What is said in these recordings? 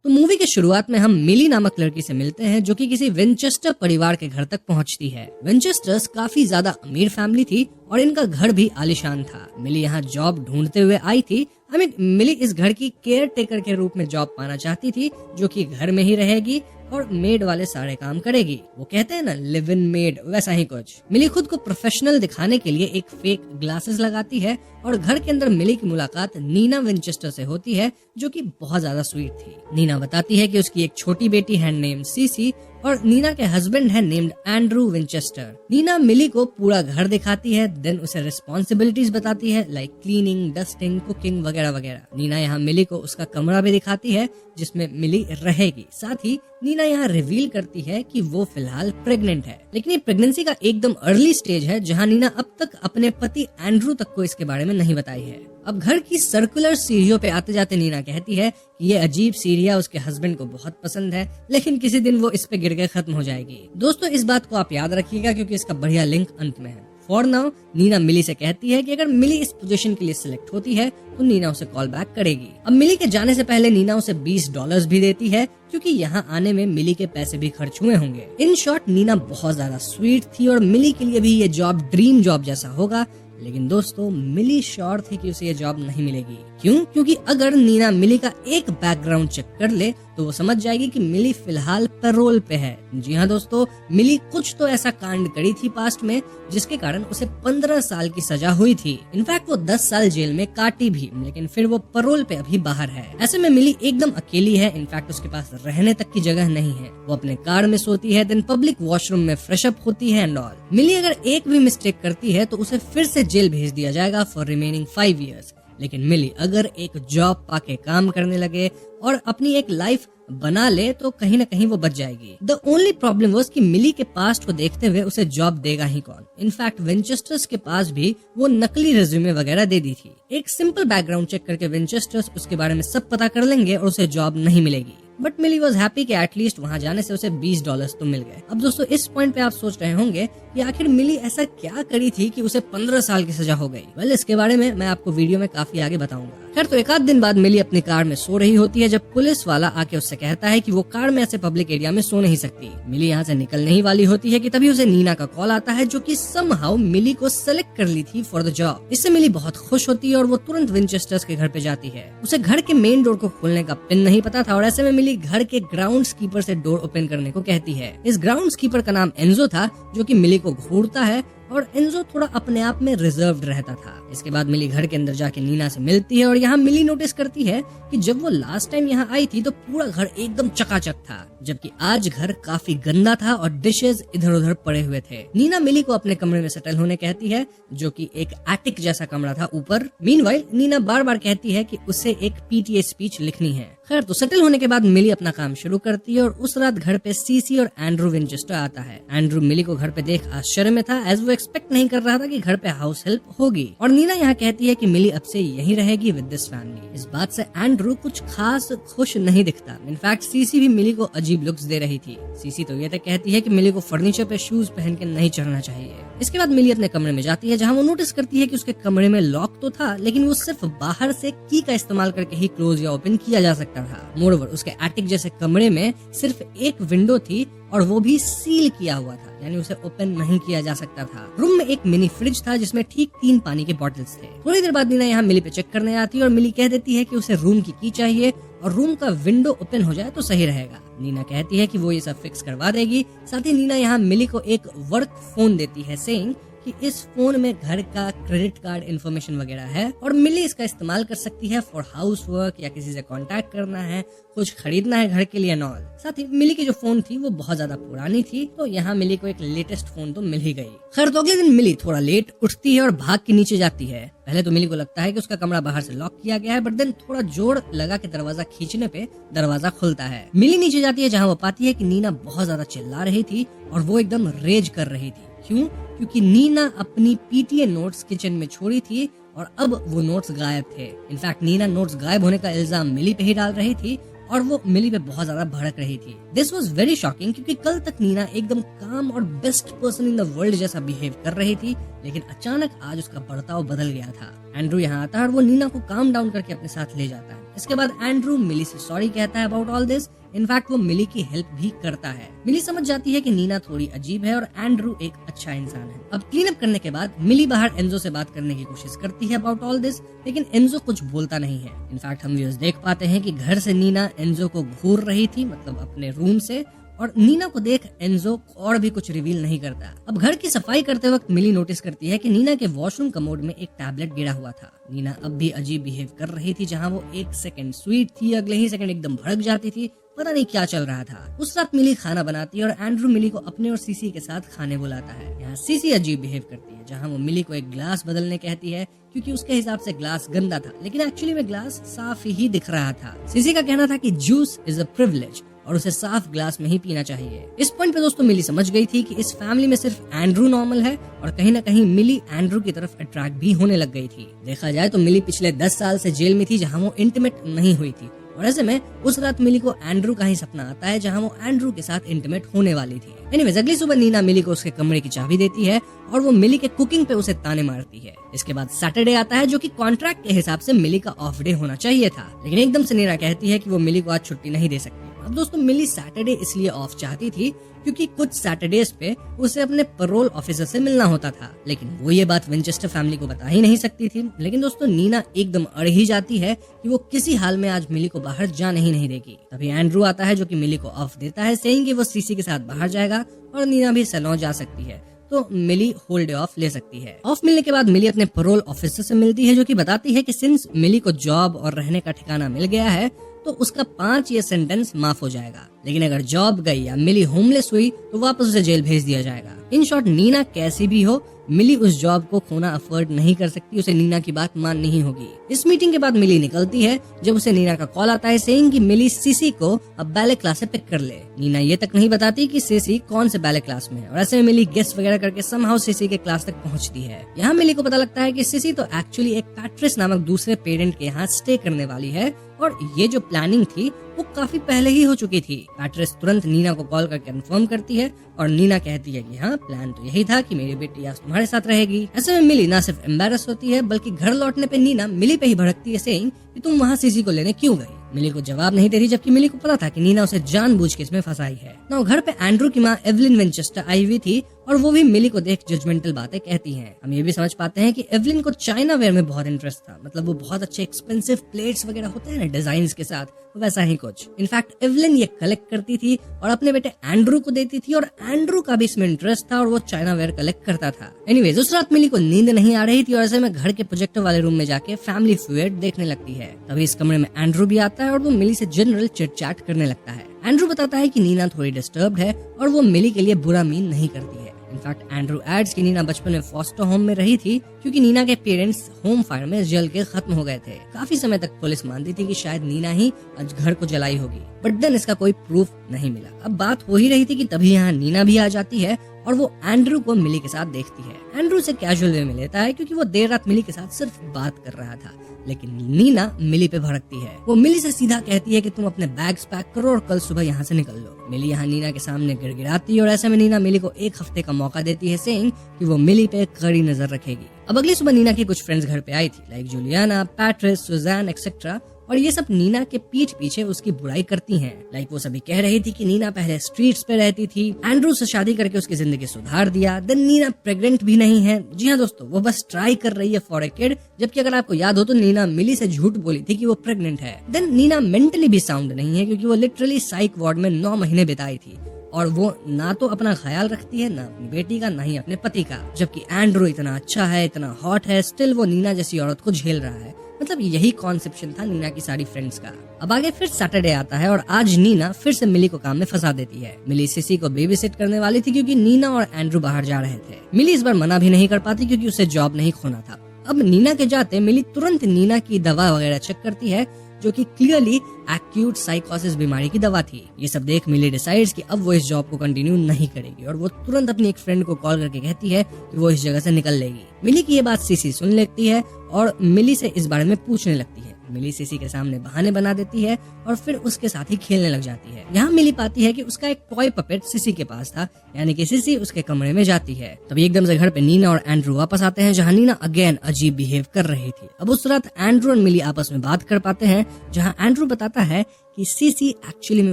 तो मूवी के शुरुआत में हम मिली नामक लड़की से मिलते हैं जो कि किसी विंचेस्टर परिवार के घर तक पहुंचती है। विंचेस्टर्स काफी ज्यादा अमीर फैमिली थी और इनका घर भी आलीशान था। मिली यहाँ जॉब ढूंढते हुए आई थी। मिली इस घर की केयर टेकर के रूप में जॉब पाना चाहती थी, जो कि घर में ही रहेगी और मेड वाले सारे काम करेगी। वो कहते हैं ना, लिव इन मेड, वैसा ही कुछ। मिली खुद को प्रोफेशनल दिखाने के लिए एक फेक ग्लासेस लगाती है और घर के अंदर मिली की मुलाकात नीना विंचेस्टर से होती है, जो कि बहुत ज्यादा स्वीट थी। नीना बताती है कि उसकी एक छोटी बेटी है नेम्ड सीसी और नीना के हस्बैंड है नेम्ड एंड्रू विंचेस्टर। नीना मिली को पूरा घर दिखाती है, देन उसे रिस्पॉन्सिबिलिटीज बताती है लाइक क्लीनिंग, डस्टिंग, कुकिंग वगैरह वगैरह। नीना यहाँ मिली को उसका कमरा भी दिखाती है जिसमें मिली रहेगी। साथ ही नीना यहाँ रिवील करती है कि वो फिलहाल प्रेग्नेंट है, लेकिन ये प्रेगनेंसी का एकदम अर्ली स्टेज है जहाँ नीना अब तक अपने पति एंड्रू तक को इसके बारे में नहीं बताई है। अब घर की सर्कुलर सीढ़ियों पे आते जाते नीना कहती है कि ये अजीब सीढ़ियाँ उसके हस्बैंड को बहुत पसंद है, लेकिन किसी दिन वो इस पे गिर के खत्म हो जाएगी। दोस्तों, इस बात को आप याद रखिएगा क्योंकि इसका बढ़िया लिंक अंत में है। फॉर नाउ नीना मिली से कहती है कि अगर मिली इस पोजीशन के लिए सिलेक्ट होती है तो नीना उसे कॉल बैक करेगी। अब मिली के जाने से पहले नीना उसे $20 भी देती है, क्योंकि यहाँ आने में मिली के पैसे भी खर्च हुए होंगे। इन शॉर्ट, नीना बहुत ज्यादा स्वीट थी और मिली के लिए भी ये जॉब ड्रीम जॉब जैसा होगा। लेकिन दोस्तों, मिली श्योर थी कि उसे ये जॉब नहीं मिलेगी। क्यों? क्योंकि अगर नीना मिली का एक बैकग्राउंड चेक कर ले तो वो समझ जाएगी कि मिली फिलहाल पैरोल पे है। जी हाँ दोस्तों, मिली कुछ तो ऐसा कांड करी थी पास्ट में जिसके कारण उसे 15 साल की सजा हुई थी। इनफैक्ट वो 10 साल जेल में काटी भी, लेकिन फिर वो पैरोल पे अभी बाहर है। ऐसे में मिली एकदम अकेली है। इनफैक्ट उसके पास रहने तक की जगह नहीं है। वो अपने कार में सोती है, देन पब्लिक वॉशरूम में फ्रेश अप होती है एंड ऑल। मिली अगर एक भी मिस्टेक करती है तो उसे फिर से जेल भेज दिया जाएगा फॉर रिमेनिंग 5 years। लेकिन मिली अगर एक जॉब पाके काम करने लगे और अपनी एक लाइफ बना ले तो कहीं ना कहीं वो बच जाएगी। द ओनली प्रॉब्लम वाज कि मिली के पास्ट को देखते हुए उसे जॉब देगा ही कौन। इनफैक्ट विंचेस्टर्स के पास भी वो नकली रिज्यूमे वगैरह दे दी थी। एक सिंपल बैकग्राउंड चेक करके विंचेस्टर्स उसके बारे में सब पता कर लेंगे और उसे जॉब नहीं मिलेगी। बट मिली वॉज हैप्पी कि एटलीस्ट वहाँ जाने से उसे $20 तो मिल गए। अब दोस्तों, इस पॉइंट पे आप सोच रहे होंगे कि आखिर मिली ऐसा क्या करी थी कि उसे 15 साल की सजा हो गई। वेल, इसके बारे में मैं आपको वीडियो में काफी आगे बताऊंगा। खैर, तो एक आध दिन बाद मिली अपनी कार में सो रही होती है जब पुलिस वाला आके उससे कहता है कि वो कार में ऐसे पब्लिक एरिया में सो नहीं सकती। मिली यहाँ से निकलने ही वाली होती है कि तभी उसे नीना का कॉल आता है, जो कि समहाउ मिली को सेलेक्ट कर ली थी फॉर द जॉब। इससे मिली बहुत खुश होती है और वो तुरंत विंचेस्टर्स के घर पे जाती है। उसे घर के मेन डोर को खोलने का पिन नहीं पता था और ऐसे में मिली घर के ग्राउंड कीपर से डोर ओपन करने को कहती है। इस ग्राउंड कीपर का नाम एंजो था, जो कि मिली को घूरता है और एंजो थोड़ा अपने आप में रिजर्व्ड रहता था। इसके बाद मिली घर के अंदर जाके नीना से मिलती है और यहाँ मिली नोटिस करती है कि जब वो लास्ट टाइम यहाँ आई थी तो पूरा घर एकदम चकाचक था, जबकि आज घर काफी गंदा था और डिशेज इधर उधर पड़े हुए थे। नीना मिली को अपने कमरे में सेटल होने कहती है, जो कि एक एटिक जैसा कमरा था ऊपर। मीनवाइल नीना बार बार कहती है कि उसे एक पीटीए स्पीच लिखनी है। खैर, तो सेटल होने के बाद मिली अपना काम शुरू करती है और उस रात घर पे सीसी और एंड्रू विंचेस्टर आता है। एंड्रू मिली को घर पे देख आश्चर्य में था, एज वो एक्सपेक्ट नहीं कर रहा था कि घर पे हाउस हेल्प होगी। और नीना यहाँ कहती है कि मिली अब से यहीं रहेगी विद दिस फैमिली। इस बात से एंड्रू कुछ खास खुश नहीं दिखता। इनफैक्ट सीसी भी मिली को अजीब लुक्स दे रही थी। सीसी तो ये तक कहती है कि मिली को फर्नीचर पे शूज पहन के नहीं चढ़ना चाहिए। इसके बाद मिली अपने कमरे में जाती है, जहाँ वो नोटिस करती है कि उसके कमरे में लॉक तो था, लेकिन वो सिर्फ बाहर से की का इस्तेमाल करके ही क्लोज या ओपन किया जा सकता था। मोरओवर उसके एटिक जैसे कमरे में सिर्फ एक विंडो थी और वो भी सील किया हुआ था, यानी उसे ओपन नहीं किया जा सकता था। रूम में एक मिनी फ्रिज था जिसमें ठीक 3 पानी के बॉटल्स थे। थोड़ी देर बाद नीना यहाँ मिली पे चेक करने आती है और मिली कह देती है कि उसे रूम की चाहिए और रूम का विंडो ओपन हो जाए तो सही रहेगा। नीना कहती है कि वो ये सब फिक्स करवा देगी। साथ ही नीना यहाँ मिली को एक वर्क फोन देती है, सेइंग कि इस फोन में घर का क्रेडिट कार्ड इन्फॉर्मेशन वगैरह है और मिली इसका इस्तेमाल कर सकती है फॉर हाउस वर्क या किसी से कांटेक्ट करना है, कुछ खरीदना है घर के लिए नॉल। साथ ही मिली की जो फोन थी वो बहुत ज्यादा पुरानी थी, तो यहाँ मिली को एक लेटेस्ट फोन तो मिल ही गई। खैर, तो अगले दिन मिली थोड़ा लेट उठती है और भाग के नीचे जाती है। पहले तो मिली को लगता है कि उसका कमरा बाहर से लॉक किया गया है, बट देन थोड़ा जोर लगा के दरवाजा खींचने पे दरवाजा खुलता है। मिली नीचे जाती है, जहाँ वो पाती है कि नीना बहुत ज्यादा चिल्ला रही थी और वो एकदम रेज कर रही थी। क्यों? क्योंकि नीना अपनी पीटीए नोट्स किचन में छोड़ी थी और अब वो नोट्स गायब थे। इनफैक्ट नीना नोट्स गायब होने का इल्जाम मिली पे ही डाल रही थी और वो मिली पे बहुत ज्यादा भड़क रही थी। दिस वॉज वेरी शॉकिंग, क्योंकि कल तक नीना एकदम काम और best person in the world जैसा बिहेव कर रही थी, लेकिन अचानक आज उसका बर्ताव बदल गया था। एंड्रू यहाँ आता है और वो नीना को काम डाउन करके अपने साथ ले जाता है। इसके बाद एंड्रू मिली से सॉरी कहता है अबाउट ऑल दिस। इनफैक्ट वो मिली की हेल्प भी करता है। मिली समझ जाती है कि नीना थोड़ी अजीब है और एंड्रू एक अच्छा इंसान है। अब क्लीन अप करने के बाद मिली बाहर एंजो से बात करने की कोशिश करती है अबाउट ऑल दिस, लेकिन एंजो कुछ बोलता नहीं है। इनफैक्ट हम व्यूअर्स देख पाते हैं कि घर से नीना एंजो को घूर रही थी, मतलब अपने रूम से, और नीना को देख एंजो और भी कुछ रिवील नहीं करता। अब घर की सफाई करते वक्त मिली नोटिस करती है कि नीना के वॉशरूम कमोड में एक टैबलेट गिरा हुआ था। नीना अब भी अजीब बिहेव कर रही थी, जहाँ वो एक सेकंड स्वीट थी, अगले ही सेकंड एकदम भड़क जाती थी। पता नहीं क्या चल रहा था। उस रात मिली खाना बनाती है और एंड्रू मिली को अपने और सीसी के साथ खाने बुलाता है। यहाँ सीसी अजीब बिहेव करती है, जहाँ वो मिली को एक ग्लास बदलने कहती है क्योंकि उसके हिसाब से ग्लास गंदा था, लेकिन एक्चुअली में ग्लास साफ ही दिख रहा था। सीसी का कहना था कि जूस इज अ प्रिविलेज और उसे साफ ग्लास में ही पीना चाहिए। इस पॉइंट पे दोस्तों मिली समझ गई थी कि इस फैमिली में सिर्फ एंड्रू नॉर्मल है और कहीं ना कहीं मिली एंड्रू की तरफ अट्रैक्ट भी होने लग गई थी। देखा जाए तो मिली पिछले 10 साल से जेल में थी, जहाँ वो इंटीमेट नहीं हुई थी, और ऐसे में उस रात मिली को एंड्रू का ही सपना आता है, जहाँ वो एंड्रू के साथ इंटीमेट होने वाली थी। एनीवेज अगली सुबह नीना मिली को उसके कमरे की चाबी देती है और वो मिली के कुकिंग पे उसे ताने मारती है। इसके बाद सैटरडे आता है, जो कि कॉन्ट्रैक्ट के हिसाब से मिली का ऑफ डे होना चाहिए था, लेकिन एकदम से नीना कहती है कि वो मिली को आज छुट्टी नहीं दे सकती। अब दोस्तों मिली सैटरडे इसलिए ऑफ चाहती थी क्योंकि कुछ सैटरडेज पे उसे अपने पैरोल ऑफिसर से मिलना होता था, लेकिन वो ये बात विंचेस्टर फैमिली को बता ही नहीं सकती थी। लेकिन दोस्तों नीना एकदम अड़ ही जाती है कि वो किसी हाल में आज मिली को बाहर जाने ही नहीं देगी। तभी एंड्रू आता है, जो कि मिली को ऑफ देता है, सेइंग कि वो सीसी के साथ बाहर जाएगा और नीना भी सैलून जा सकती है, तो मिली होल डे ऑफ ले सकती है। ऑफ मिलने के बाद मिली अपने पैरोल ऑफिसर से मिलती है, जो कि बताती है कि सिंस मिली को जॉब और रहने का ठिकाना मिल गया है तो उसका 5 ईयर सेंटेंस माफ हो जाएगा, लेकिन अगर जॉब गई या मिली होमलेस हुई तो वापस उसे जेल भेज दिया जाएगा। इन शॉर्ट नीना कैसी भी हो, मिली उस जॉब को खोना अफोर्ड नहीं कर सकती, उसे नीना की बात माननी ही होगी। इस मीटिंग के बाद मिली निकलती है जब उसे नीना का कॉल आता है, सेइंग कि मिली सीसी को अब बैले क्लास से पिक कर ले। नीना ये तक नहीं बताती कि सीसी कौन से बैले क्लास में है, और ऐसे में मिली गेस्ट वगैरह करके समहाउ सीसी के क्लास तक पहुंचती है। यहाँ मिली को पता लगता है कि सीसी तो एक्चुअली एक पैट्रिस नामक दूसरे पेरेंट के यहाँ स्टे करने वाली है, और ये जो प्लानिंग थी वो काफी पहले ही हो चुकी थी। पैट्रिस तुरंत नीना को कॉल करके कन्फर्म करती है और नीना कहती है कि हाँ, प्लान तो यही था कि मेरी बेटी आज तुम्हारे साथ रहेगी। ऐसे में मिली ना सिर्फ एम्बैरस होती है, बल्कि घर लौटने पे नीना मिली पे ही भड़कती है, सेइंग कि तुम वहाँ सीसी को लेने क्यों गई। मिली को जवाब नहीं दे रही, जबकि मिली को पता था कि नीना उसे जानबूझ के इसमें फंसाई है। ना घर पे एंड्रू की माँ एवलिन विंचेस्टर आई हुई थी और वो भी मिली को देख जजमेंटल बातें कहती हैं। हम ये भी समझ पाते हैं कि एवलिन को चाइना वेयर में बहुत इंटरेस्ट था, मतलब वो बहुत अच्छे एक्सपेंसिव प्लेट्स वगैरह होते हैं ना डिजाइन के साथ, वैसा ही कुछ। इनफैक्ट एवलिन ये कलेक्ट करती थी और अपने बेटे एंड्रू को देती थी, और एंड्रू का भी इसमें इंटरेस्ट था और वो चाइना वेयर कलेक्ट करता था। एनीवेज उस रात मिली को नींद नहीं आ रही थी और ऐसे में घर के प्रोजेक्टर वाले रूम में जाके फैमिली फ्यूड देखने लगती है। तभी इस कमरे में एंड्रू भी आता है और वो मिली से जनरल चिट चैट करने लगता है। एंड्रू बताता है कि नीना थोड़ी डिस्टर्ब्ड है और वो मिली के लिए बुरा मीन नहीं करती है। इनफैक्ट एंड्रू एड्स कि नीना बचपन में फॉस्टर होम में रही थी क्योंकि नीना के पेरेंट्स होम फायर में जल के खत्म हो गए थे। काफी समय तक पुलिस मानती थी कि शायद नीना ही आज घर को जलाई होगी, बट देन इसका कोई प्रूफ नहीं मिला। अब बात हो ही रही थी कि तभी यहाँ नीना भी आ जाती है और वो एंड्रू को मिली के साथ देखती है। एंड्रू से कैजुअल वे में लेता है क्योंकि वो देर रात मिली के साथ सिर्फ बात कर रहा था, लेकिन नीना मिली पे भड़कती है। वो मिली से सीधा कहती है कि तुम अपने बैग्स पैक करो और कल सुबह यहाँ से निकल लो। मिली यहाँ नीना के सामने गिड़गिड़ाती है और ऐसे में नीना मिली को 1 हफ्ते का मौका देती है, सेइंग कि वो मिली पे कड़ी नजर रखेगी। अब अगली सुबह नीना की कुछ फ्रेंड्स घर पे आई थी, like Juliana, Patrice, Suzanne etcetera, और ये सब नीना के पीठ पीछे उसकी बुराई करती हैं। लाइक वो सभी कह रही थी कि नीना पहले स्ट्रीट्स पे रहती थी, एंड्रू से शादी करके उसकी जिंदगी सुधार दिया, देन नीना प्रेग्नेंट भी नहीं है। जी हाँ दोस्तों, वो बस ट्राई कर रही है फॉर ए किड, जबकि अगर आपको याद हो तो नीना मिली से झूठ बोली थी कि वो प्रेग्नेंट है। देन नीना मेंटली भी साउंड नहीं है क्योंकि वो लिटरली साइक वार्ड में 9 महीने बिताई थी, और वो ना तो अपना ख्याल रखती है, ना अपनी बेटी का, ना ही अपने पति का। जबकि एंड्रू इतना अच्छा है, इतना हॉट है, स्टिल वो नीना जैसी औरत को झेल रहा है। मतलब यही कॉन्सेप्शन था नीना की सारी फ्रेंड्स का। अब आगे फिर सैटरडे आता है और आज नीना फिर से मिली को काम में फंसा देती है। मिली सीसी को बेबी सिट करने वाली थी क्योंकि नीना और एंड्रू बाहर जा रहे थे। मिली इस बार मना भी नहीं कर पाती क्योंकि उसे जॉब नहीं खोना था। अब नीना के जाते मिली तुरंत नीना की दवा वगैरह चेक करती है, जो कि क्लियरली एक्यूट साइकोसिस बीमारी की दवा थी। ये सब देख मिली डिसाइड्स कि अब वो इस जॉब को कंटिन्यू नहीं करेगी और वो तुरंत अपनी एक फ्रेंड को कॉल करके कहती है कि वो इस जगह से निकल लेगी। मिली की ये बात सीसी सुन लेती है और मिली से इस बारे में पूछने लगती है। मिली सीसी के सामने बहाने बना देती है और फिर उसके साथ ही खेलने लग जाती है। यहाँ मिली पाती है कि उसका एक टॉय पपेट सीसी के पास था, यानी कि सीसी उसके कमरे में जाती है। तभी एकदम से घर पे नीना और एंड्रू वापस आते हैं, जहाँ नीना अगेन अजीब बिहेव कर रही थी। अब उस रात एंड्रू और मिली आपस में बात कर पाते हैं, जहाँ एंड्रू बताता है कि सीसी एक्चुअली में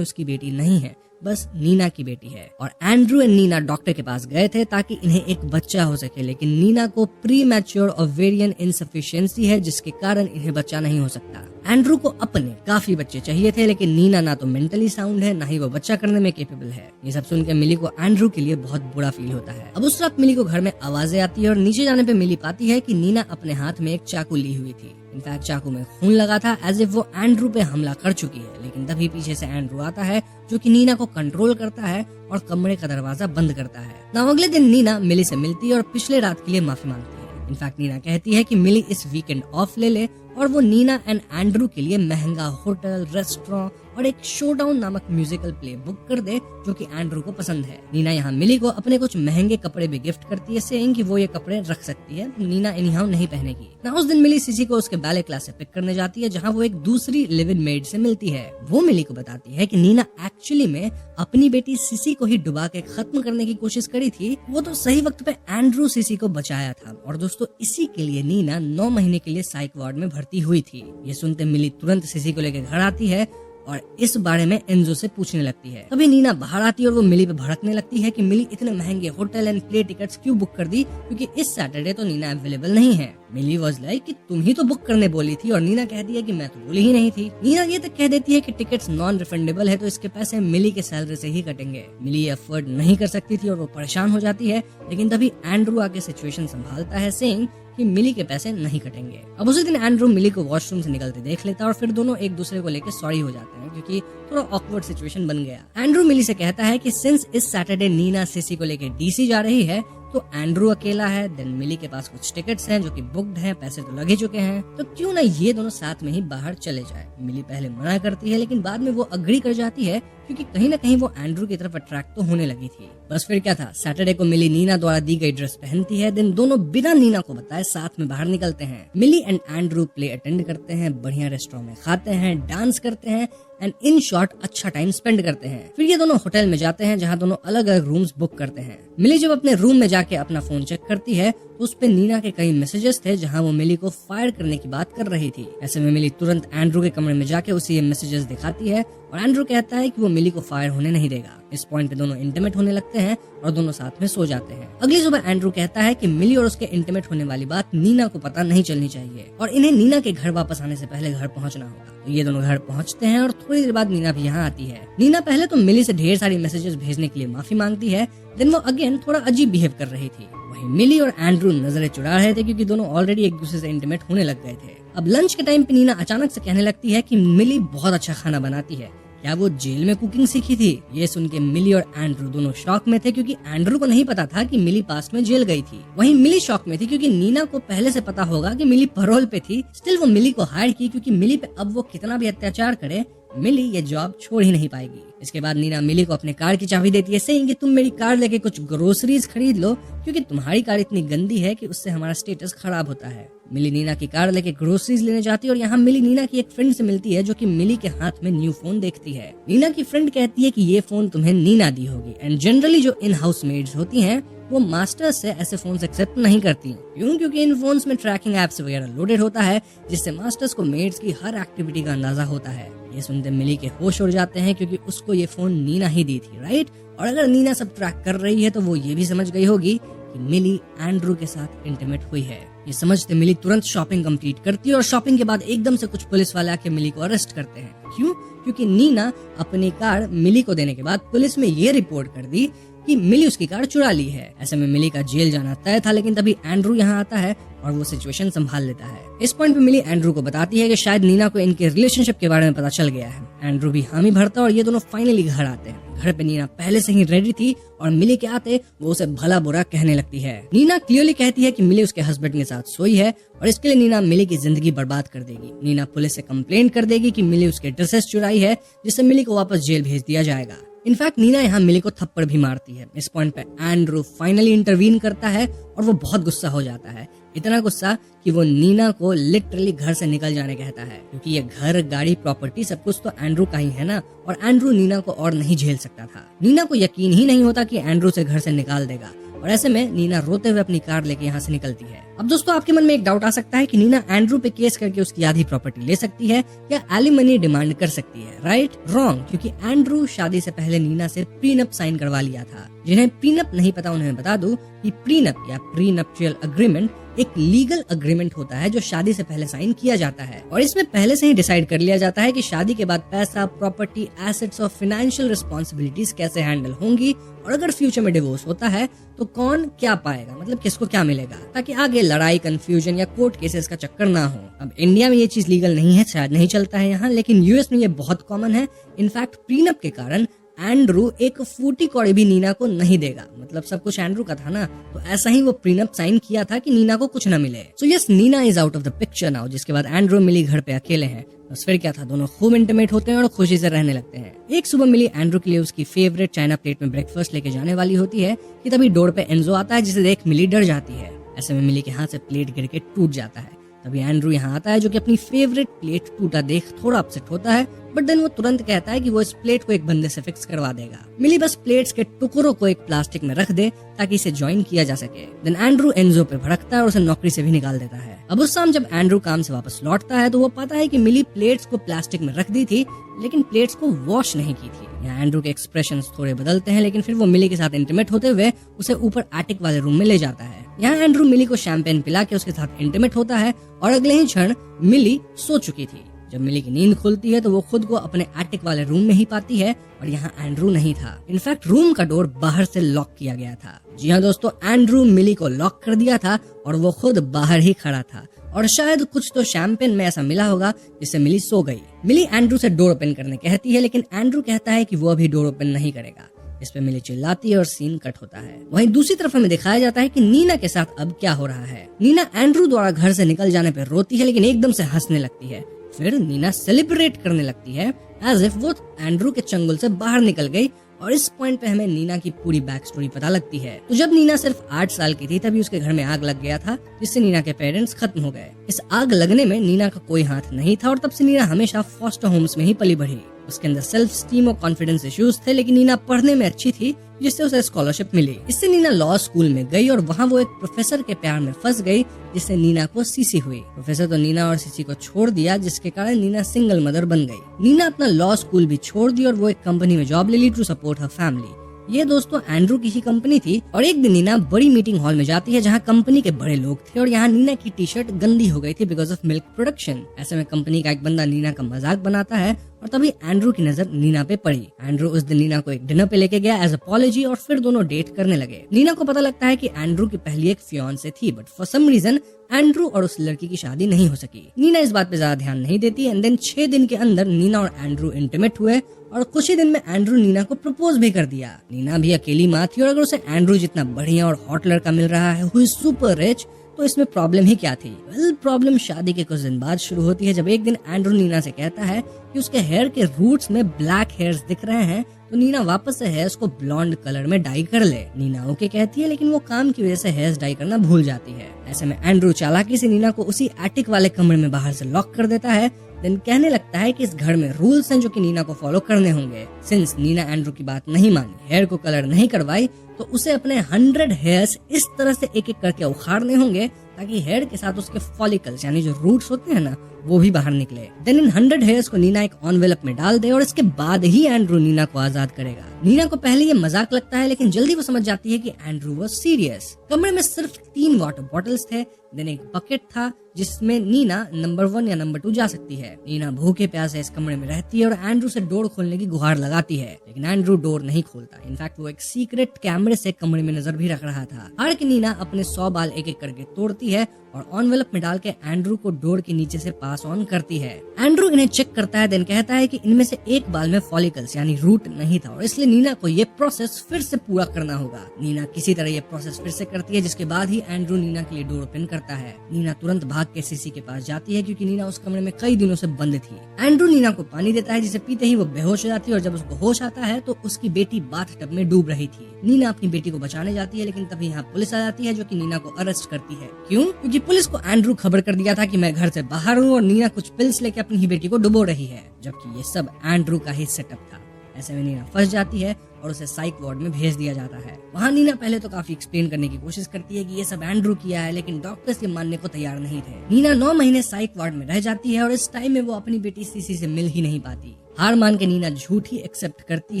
उसकी बेटी नहीं है, बस नीना की बेटी है। और एंड्रू एंड नीना डॉक्टर के पास गए थे ताकि इन्हें एक बच्चा हो सके, लेकिन नीना को प्री मैच्योर ओवेरियन इनसफिशिएंसी है, जिसके कारण इन्हें बच्चा नहीं हो सकता। एंड्रू को अपने काफी बच्चे चाहिए थे, लेकिन नीना ना तो मेंटली साउंड है, ना ही वो बच्चा करने में केपेबल है। ये सब सुनकर मिली को एंड्रू के लिए बहुत बुरा फील होता है। अब उस रात मिली को घर में आवाजें आती है और नीचे जाने पे मिली पाती है कि नीना अपने हाथ में एक चाकू ली हुई थी। इनफैक्ट चाकू में खून लगा था, एज इफ वो एंड्रू पे हमला कर चुकी है। लेकिन तभी पीछे से एंड्रू आता है, जो कि नीना को कंट्रोल करता है और कमरे का दरवाजा बंद करता है। ना अगले दिन नीना मिली से मिलती है और पिछले रात के लिए माफी मांगती है। इनफैक्ट नीना कहती है कि मिली इस वीकेंड ऑफ ले ले और वो नीना एंड एंड्रू के लिए महंगा होटल, रेस्टोरेंट और एक शोडाउन नामक म्यूजिकल प्ले बुक कर दे, जो कि एंड्रू को पसंद है। नीना यहाँ मिली को अपने कुछ महंगे कपड़े भी गिफ्ट करती है, सेइंग कि वो ये कपड़े रख सकती है, नीना एनीहाउ नहीं पहनेगी। ना उस दिन मिली सीसी को उसके बैले क्लास से पिक करने जाती है, जहाँ वो एक दूसरी लिव इन मेड से मिलती है। वो मिली को बताती है कि नीना एक्चुअली में अपनी बेटी सीसी को ही डुबा के खत्म करने की कोशिश करी थी, वो तो सही वक्त पे एंड्रू सीसी को बचाया था। और दोस्तों, इसी के लिए नीना 9 महीने के लिए साइक वार्ड में भर्ती हुई थी। ये सुनते मिली तुरंत सीसी को लेकर घर आती है और इस बारे में एंजो से पूछने लगती है। तभी नीना बाहर आती है और वो मिली पे भड़कने लगती है कि मिली इतने महंगे होटल एंड प्ले टिकट्स क्यों बुक कर दी, क्योंकि इस सैटरडे तो नीना अवेलेबल नहीं है। मिली वाज लाइक कि तुम ही तो बुक करने बोली थी, और नीना कहती है कि मैं तो बोली ही नहीं थी। नीना ये तक कह देती है कि टिकट्स नॉन रिफंडेबल है, तो इसके पैसे मिली के सैलरी से ही कटेंगे। मिली ये अफोर्ड नहीं कर सकती थी और वो परेशान हो जाती है, लेकिन तभी एंड्रू आके सिचुएशन संभालता है, सेइंग कि मिली के पैसे नहीं कटेंगे। अब उसी दिन एंड्रू मिली को वॉशरूम से निकलते देख लेता है और फिर दोनों एक दूसरे को लेकर सॉरी हो जाते हैं, क्योंकि थोड़ा ऑकवर्ड सिचुएशन बन गया। एंड्रू मिली से कहता है कि सिंस इस सैटरडे नीना सीसी को लेकर डीसी जा रही है, तो एंड्रू अकेला है, देन मिली के पास कुछ टिकट्स हैं जो कि बुक्ड हैं, पैसे तो लगे चुके हैं, तो क्यों ना ये दोनों साथ में ही बाहर चले जाए। मिली पहले मना करती है, लेकिन बाद में वो अग्री कर जाती है, क्योंकि कहीं ना कहीं वो एंड्रू की तरफ अट्रैक्ट तो होने लगी थी। बस फिर क्या था, सैटरडे को मिली नीना द्वारा दी गई ड्रेस पहनती है, देन दोनों बिना नीना को बताए साथ में बाहर निकलते हैं। मिली एंड एंड्रू प्ले अटेंड करते हैं, बढ़िया रेस्टोरेंट में खाते हैं, डांस करते हैं एंड इन शॉर्ट अच्छा टाइम स्पेंड करते हैं। फिर ये दोनों होटल में जाते हैं, जहाँ दोनों अलग अलग रूम्स बुक करते हैं। मिली जब अपने रूम में जाके अपना फोन चेक करती है, तो उस पे नीना के कई मैसेजेस थे, जहाँ वो मिली को फायर करने की बात कर रही थी। ऐसे में मिली तुरंत एंड्रू के कमरे में जाके उसे ये मैसेजेस दिखाती है और एंड्रू कहता है कि वो मिली को फायर होने नहीं देगा। इस पॉइंट पे दोनों इंटीमेट होने लगते हैं और दोनों साथ में सो जाते हैं। अगली सुबह एंड्रू कहता है कि मिली और उसके इंटीमेट होने वाली बात नीना को पता नहीं चलनी चाहिए और इन्हें नीना के घर वापस आने से पहले घर पहुंचना होगा। तो ये दोनों घर पहुंचते हैं और थोड़ी देर बाद नीना भी यहाँ आती है। नीना पहले तो मिली से ढेर सारी मैसेजेस भेजने के लिए माफी मांगती है, देन वो अगेन थोड़ा अजीब बिहेव कर रही थी। वहीं मिली और एंड्रू नजरें चुरा रहे थे, क्योंकि दोनों ऑलरेडी एक दूसरे से इंटीमेट होने लग गए थे। अब लंच के टाइम पे नीना अचानक से कहने लगती है कि मिली बहुत अच्छा खाना बनाती है, क्या वो जेल में कुकिंग सीखी थी? ये सुन के मिली और एंड्रू दोनों शॉक में थे, क्योंकि एंड्रू को नहीं पता था कि मिली पास्ट में जेल गई थी। वहीं मिली शॉक में थी, क्योंकि नीना को पहले से पता होगा कि मिली पैरोल पे थी। स्टिल वो मिली को हायर की, क्योंकि मिली पे अब वो कितना भी अत्याचार करे, मिली ये जॉब छोड़ ही नहीं पाएगी। इसके बाद नीना मिली को अपने कार की चाबी देती है, सेइंग कि तुम मेरी कार लेके कुछ ग्रोसरीज खरीद लो, क्योंकि तुम्हारी कार इतनी गंदी है कि उससे हमारा स्टेटस खराब होता है। मिली नीना की कार लेके ग्रोसरीज लेने जाती है और यहाँ मिली नीना की एक फ्रेंड से मिलती है, जो कि मिली के हाथ में न्यू फोन देखती है। नीना की फ्रेंड कहती है कि ये फोन तुम्हें नीना दी होगी, एंड जनरली जो इन हाउस मेड्स होती हैं वो मास्टर्स से ऐसे फोन्स एक्सेप्ट नहीं करती। क्यों? क्योंकि इन फोन्स में ट्रैकिंग एप्स वगैरह लोडेड होता है, जिससे मास्टर्स को मेड्स की हर एक्टिविटी का अंदाजा होता है। ये सुनते मिली के होश उड़ जाते हैं, क्योंकि उसको ये फोन नीना ही दी थी, राइट? और अगर नीना सब ट्रैक कर रही है, तो वो ये भी समझ गई होगी कि मिली एंड्रू के साथ इंटीमेट हुई है। ये समझते मिली तुरंत शॉपिंग कंप्लीट करती है और शॉपिंग के बाद एकदम से कुछ पुलिस वाले आके मिली को अरेस्ट करते हैं। क्यों? क्योंकि नीना अपनी कार मिली को देने के बाद पुलिस में ये रिपोर्ट कर दी कि मिली उसकी कार चुरा ली है। ऐसे में मिली का जेल जाना तय था, लेकिन तभी एंड्रू यहाँ आता है और वो सिचुएशन संभाल लेता है। इस पॉइंट पे मिली एंड्रू को बताती है कि शायद नीना को इनके रिलेशनशिप के बारे में पता चल गया है। एंड्रू भी हामी भरता और ये दोनों फाइनली घर आते हैं। घर पे नीना पहले से ही रेडी थी और मिली के आते वो उसे भला बुरा कहने लगती है। नीना क्लियरली कहती है कि मिली उसके हस्बैंड के साथ सोई है और इसके लिए नीना मिली की जिंदगी बर्बाद कर देगी। नीना पुलिस से कंप्लेन कर देगी कि मिली उसके ड्रेसेस चुराई है, जिससे मिली को वापस जेल भेज दिया जाएगा। इनफैक्ट नीना यहाँ मिली को थप्पड़ भी मारती है। इस पॉइंट पे एंड्रू फाइनली इंटरवीन करता है और वो बहुत गुस्सा हो जाता है इतना गुस्सा कि वो नीना को लिटरली घर से निकल जाने कहता है, क्योंकि ये घर, गाड़ी, प्रॉपर्टी सब कुछ तो एंड्रू का ही है ना, और एंड्रू नीना को और नहीं झेल सकता था। नीना को यकीन ही नहीं होता कि एंड्रू से घर से निकाल देगा, और ऐसे में नीना रोते हुए अपनी कार लेके यहाँ से निकलती है। अब दोस्तों आपके मन में एक डाउट आ सकता है कि नीना एंड्रू पे केस करके उसकी आधी प्रॉपर्टी ले सकती है या एलिमनी डिमांड कर सकती है। राइट? रॉन्ग, क्योंकि एंड्रू शादी से पहले नीना से प्रीनप साइन करवा लिया था। जिन्हें प्रीनप नहीं पता उन्हें बता दूं कि प्रीनप या प्रीनप्टियल अग्रीमेंट एक लीगल अग्रीमेंट होता है जो शादी से पहले साइन किया जाता है, और इसमें पहले से ही डिसाइड कर लिया जाता है कि शादी के बाद पैसा, प्रॉपर्टी, एसेट्स और फाइनेंशियल रिस्पॉन्सिबिलिटीज कैसे हैंडल होंगी, और अगर फ्यूचर में डिवोर्स होता है तो कौन क्या पाएगा, मतलब किसको क्या मिलेगा, ताकि आगे लड़ाई, कंफ्यूजन या कोर्ट केसेस का चक्कर ना हो। अब इंडिया में ये चीज लीगल नहीं है, शायद नहीं चलता है यहाँ, लेकिन यूएस में ये बहुत कॉमन है। इनफैक्ट प्रीनप के कारण एंड्रू एक फूटी कौड़ी भी नीना को नहीं देगा, मतलब सब कुछ एंड्रू का था ना, तो ऐसा ही वो प्रीनप साइन किया था कि नीना को कुछ ना मिले। So yes, Nina is out of the picture now. जिसके बाद एंड्रू मिली घर पे अकेले हैं, बस फिर क्या था, दोनों खूब इंटीमेट होते हैं और खुशी से रहने लगते हैं। एक सुबह मिली एंड्रू के लिए उसकी फेवरेट चाइना प्लेट में ब्रेकफास्ट लेके जाने वाली होती है कि तभी डोर पे एंजो आता है, जिसे देख मिली डर जाती है। ऐसे में मिली के हाथ से प्लेट गिर के टूट जाता है। तभी एंड्रू यहाँ आता है, जो कि अपनी फेवरेट प्लेट टूटा देख थोड़ा अपसेट होता है, बट देन वो तुरंत कहता है कि वो इस प्लेट को एक बंदे से फिक्स करवा देगा। मिली बस प्लेट्स के टुकड़ों को एक प्लास्टिक में रख दे ताकि इसे ज्वाइन किया जा सके। देन एंड्रू एंजो पे भड़कता है और उसे नौकरी से भी निकाल देता है। अब उस शाम जब एंड्रू काम से वापस लौटता है तो वो पाता है कि मिली प्लेट्स को प्लास्टिक में रख दी थी, लेकिन प्लेट्स को वॉश नहीं की थी। यहाँ एंड्रू के एक्सप्रेशंस थोड़े बदलते हैं, लेकिन फिर वो मिली के साथ इंटीमेट होते हुए उसे ऊपर एटिक वाले रूम में ले जाता है। यहाँ एंड्रू मिली को शैंपेन पिला के उसके साथ इंटीमेट होता है, और अगले ही क्षण मिली सो चुकी थी। जब मिली की नींद खुलती है तो वो खुद को अपने एटिक वाले रूम में ही पाती है, और यहाँ एंड्रू नहीं था। इनफैक्ट रूम का डोर बाहर से लॉक किया गया था। जी हाँ दोस्तों, एंड्रू मिली को लॉक कर दिया था और वो खुद बाहर ही खड़ा था, और शायद कुछ तो शैंपेन में ऐसा मिला होगा जिससे मिली सो गई। मिली एंड्रू से डोर ओपन करने कहती है, लेकिन एंड्रू कहता है कि वो अभी डोर ओपन नहीं करेगा। इस पे मिली चिल्लाती है और सीन कट होता है। वहीं दूसरी तरफ हमें दिखाया जाता है कि नीना के साथ अब क्या हो रहा है। नीना एंड्रू द्वारा घर से निकल जाने पर रोती है, लेकिन एकदम से हंसने लगती है। फिर नीना सेलिब्रेट करने लगती है एज इफ वो एंड्रू के चंगुल से बाहर निकल गई, और इस पॉइंट पे हमें नीना की पूरी बैक स्टोरी पता लगती है। तो जब नीना सिर्फ 8 साल की थी तभी उसके घर में आग लग गया था, जिससे नीना के पेरेंट्स खत्म हो गए। इस आग लगने में नीना का कोई हाथ नहीं था, और तब से नीना हमेशा फॉस्टर होम्स में ही पली बढ़ी। उसके अंदर सेल्फ स्टीम और कॉन्फिडेंस इश्यूज थे, लेकिन नीना पढ़ने में अच्छी थी, जिससे उसे स्कॉलरशिप मिली। इससे नीना लॉ स्कूल में गई और वहाँ वो एक प्रोफेसर के प्यार में फंस गई, जिससे नीना को सीसी हुई। प्रोफेसर तो नीना और सीसी को छोड़ दिया, जिसके कारण नीना सिंगल मदर बन गई। नीना अपना लॉ स्कूल भी छोड़ दी और वो एक कंपनी में जॉब ले ली टू सपोर्ट हर फैमिली। ये दोस्तों एंड्रू की ही कंपनी थी, और एक दिन नीना बड़ी मीटिंग हॉल में जाती है जहाँ कंपनी के बड़े लोग थे, और यहाँ नीना की टी शर्ट गंदी हो गई थी बिकॉज ऑफ मिल्क प्रोडक्शन। ऐसे में कंपनी का एक बंदा नीना का मजाक बनाता है, और तभी एंड्रू की नजर नीना पे पड़ी। एंड्रू उस दिन नीना को एक डिनर पे लेके गया एज अपॉलजी, और फिर दोनों डेट करने लगे। नीना को पता लगता है कि एंड्रू की पहली एक फियांसे थी, but for some reason Andrew और उस लड़की की शादी नहीं हो सकी। नीना इस बात पे ज्यादा ध्यान नहीं देती, एंड देन 6 दिन के अंदर नीना और एंड्रू इंटीमेट हुए, और कुछ ही दिन में एंड्रू नीना को प्रपोज भी कर दिया। नीना भी अकेली माँ थी, और अगर उसे एंड्रू जितना बढ़िया और हॉट लड़का मिल रहा है हु इज सुपर रिच, तो इसमें प्रॉब्लम ही क्या थी? वेल, प्रॉब्लम शादी के कुछ दिन बाद शुरू होती है, जब एक दिन एंड्रू नीना से कहता है कि उसके हेयर के रूट्स में ब्लैक हेयर्स दिख रहे हैं, तो नीना वापस से हेयर्स को ब्लॉन्ड कलर में डाई कर ले। नीना ओके कहती है, लेकिन वो काम की वजह से हेयर्स डाई करना भूल जाती है। ऐसे में एंड्रू चालाकी से नीना को उसी एटिक वाले कमरे में बाहर से लॉक कर देता है। देन कहने लगता है कि इस घर में रूल्स हैं जो कि नीना को फॉलो करने होंगे। सिंस नीना एंड्रू की बात नहीं मानी, हेयर को कलर नहीं करवाई, तो उसे अपने 100 हेयर्स इस तरह से एक एक करके उखाड़ने होंगे ताकि हेयर के साथ उसके फॉलिकल्स यानी जो रूट्स होते हैं ना, वो भी बाहर निकले। देन इन 100 हेयर्स को नीना एक एनवेलप में डाल दे, और इसके बाद ही एंड्रू नीना को आजाद करेगा। नीना को पहले ये मजाक लगता है, लेकिन जल्दी वो समझ जाती है कि एंड्रू वाज सीरियस। कमरे में सिर्फ 3 वाटर बॉटल्स थे, देन एक बकेट था जिसमें नीना नंबर 1 या नंबर 2 जा सकती है। नीना भूखे प्यासे इस कमरे में रहती है और एंड्रू से डोर खोलने की गुहार लगाती है, लेकिन एंड्रू डोर नहीं खोलता। इनफैक्ट वो एक सीक्रेट कैमरे से कमरे में नजर भी रख रहा था। हार के नीना अपने 100 बाल एक एक करके तोड़ती है और एनवेलप में डाल के एंड्रू को डोर के नीचे से पास ऑन करती है। एंड्रू इन्हें चेक करता है, देन कहता है कि इनमें से एक बाल में फॉलिकल्स यानी रूट नहीं था, और इसलिए नीना को ये प्रोसेस फिर से पूरा करना होगा। नीना किसी तरह ये प्रोसेस फिर से करती है, जिसके बाद ही एंड्रू नीना के लिए डोर ओपन करता है। नीना तुरंत भाग के सीसी के पास जाती है, क्योंकि नीना उस कमरे में कई दिनों से बंद थी। एंड्रू नीना को पानी देता है, जिसे पीते ही वो बेहोश हो जाती है, और जब उसको होश आता है तो उसकी बेटी बाथटब में डूब रही थी। नीना अपनी बेटी को बचाने जाती है, लेकिन तभी यहाँ पुलिस आ जाती है, जो कि नीना को अरेस्ट करती है। क्यों? क्योंकि पुलिस को एंड्रू खबर कर दिया था कि मैं घर से बाहर हूँ और नीना कुछ पिल्स लेके अपनी ही बेटी को डुबो रही है, जबकि ये सब एंड्रू का ही सेटअप था। ऐसे में नीना फंस जाती है और उसे साइक वार्ड में भेज दिया जाता है। वहाँ नीना पहले तो काफी एक्सप्लेन करने की कोशिश करती है कि ये सब एंड्रू किया है, लेकिन डॉक्टर्स ये मानने को तैयार नहीं थे। नीना 9 महीने साइक वार्ड में रह जाती है और इस टाइम में वो अपनी बेटी सीसी से मिल ही नहीं पाती। हार मान के नीना झूठ ही एक्सेप्ट करती